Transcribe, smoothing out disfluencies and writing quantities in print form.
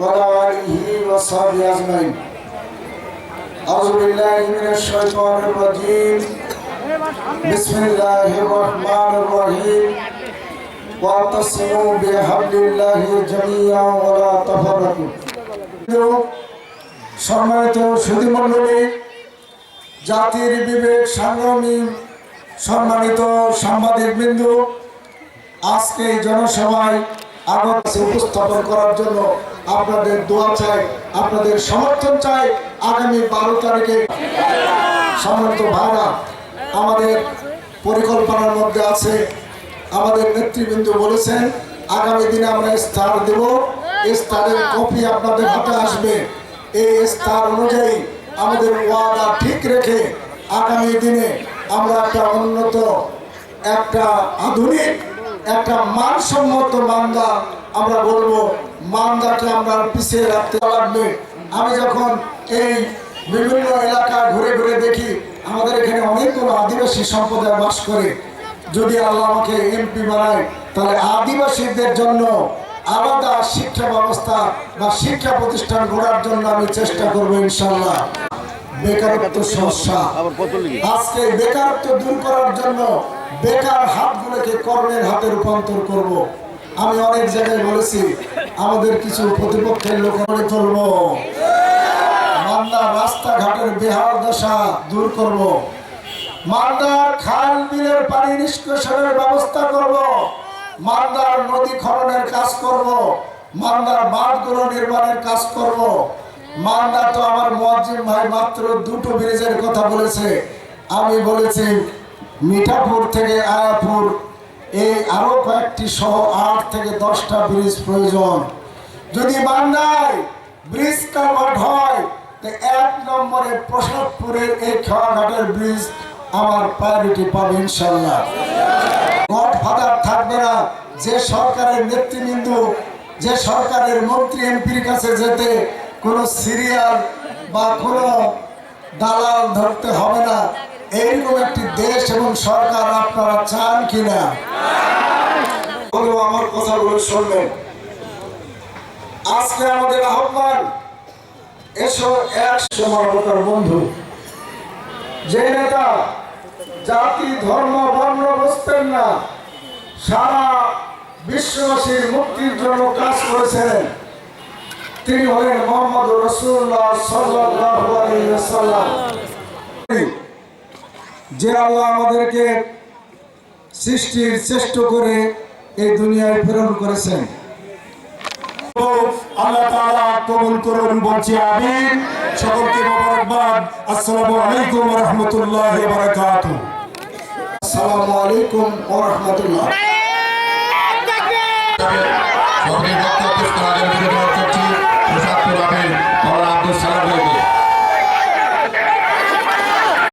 وعلى آله وصحبه أجمعين أعوذ بالله من الشيطان الرجيم بسم الله الرحمن الرحيم واعتصموا بحبل الله جميعا ولا تفرقوا সম্মানিত সুধীমণ্ডলী, জাতির বিবেক সংগ্রামী সম্মানিত সাংবাদিকবৃন্দ, আজকে এই জনসভায় আগত উপস্থাপন করার জন্য আপনাদের দোয়া চাই, আপনাদের সমর্থন চাই। আগামী 12 তারিখে সম্মানিত ভাইরা, আমাদের পরিকল্পনার মধ্যে আছে, আমাদের নেতৃবৃন্দ বলেছেন আগামী দিনে আমরা ইস্তাহার দেব, ইস্তাহারের কপি আপনাদের হাতে আসবে। এই ইস্তাহার অনুযায়ী আমাদের ওয়াদা ঠিক রেখে আগামী দিনে আমরা একটা উন্নত, একটা আধুনিক, একটা মানসম্মত মান্দা আমরা বলবো। মান্দাকে আমরা পিছিয়ে রাখতে লাগবে। আমি যখন এই বিভিন্ন এলাকা ঘুরে ঘুরে দেখি, আমাদের এখানে অনেকগুলো আদিবাসী সম্প্রদায় বাস করে। যদি আল্লাহ আমাকে এমপি বানায়, তাহলে আদিবাসীদের জন্য আলাদা শিক্ষা ব্যবস্থা বা শিক্ষা প্রতিষ্ঠান গড়ার জন্য আমি চেষ্টা করবো ইনশাল্লাহ। বেকারত্ব সমস্যা, আজকে বেকারত্ব দূর করার জন্য বেকার হাতগুলোকে কর্মের হাতে রূপান্তর করব। আমি অনেক জায়গায় বলেছি আমাদের কিছু প্রতিপক্ষের লোক করে চলব, মালদার রাস্তাঘাটের বেহাল দশা দূর করব, মালদার খাল বিলের পানি নিষ্কাশনের ব্যবস্থা করব, মালদার নদী খননের কাজ করব, মালদার বাঁধগুলো নির্মাণের কাজ করব। মালদা তো আমার মুয়াজ্জিম ভাই মাত্র 2টো ব্রিজের কথা বলেছে, আমি বলেছি মিঠাপুর থেকে আয়াপুর এই আরো কয়েকটি সহ 8 থেকে 10টা ব্রিজ প্রয়োজন। যদি বান্দায় ব্রিজ কালভার্ট হয়, তো 1 নম্বরে প্রসাদপুরের এই খেয়াঘাটের ব্রিজ আমার প্রায়োরিটি পাবে ইনশাল্লাহ। গডফাদার থাকবে না। যে সরকারের নেতৃবৃন্দ, যে সরকারের মন্ত্রী এমপির কাছে যেতে কোনো সিরিয়াল বা কোনো দালাল ধরতে হবে না, এইরকম একটি দেশ এবং সরকার আপনারা চান কিনা? আমার কথাগুলো শুনবেন। আজকে আমাদের আহ্বান, এসো একশো মানবতার বন্ধু। যে নেতা জাতি ধর্ম বর্ণ বুঝতেন না, সারা বিশ্ববাসীর মুক্তির জন্য কাজ করেছেন, তিনি হলেন মুহাম্মদ রাসূলুল্লাহ সাল্লাল্লাহু আলাইহি ওয়াসাল্লাম। যে আল্লাহ আমাদেরকে সৃষ্টির শ্রেষ্ঠ করে এই দুনিয়ায় প্রেরণ করেছেন। আল্লাহ তাআলা কবুল করুন, বলছি আমিন। সকলকে মোবারকবাদ। আসসালামু আলাইকুম ওয়া রাহমাতুল্লাহি ওয়া বারাকাতুহু। আসসালামু আলাইকুম ওয়া রাহমাতুল্লাহ।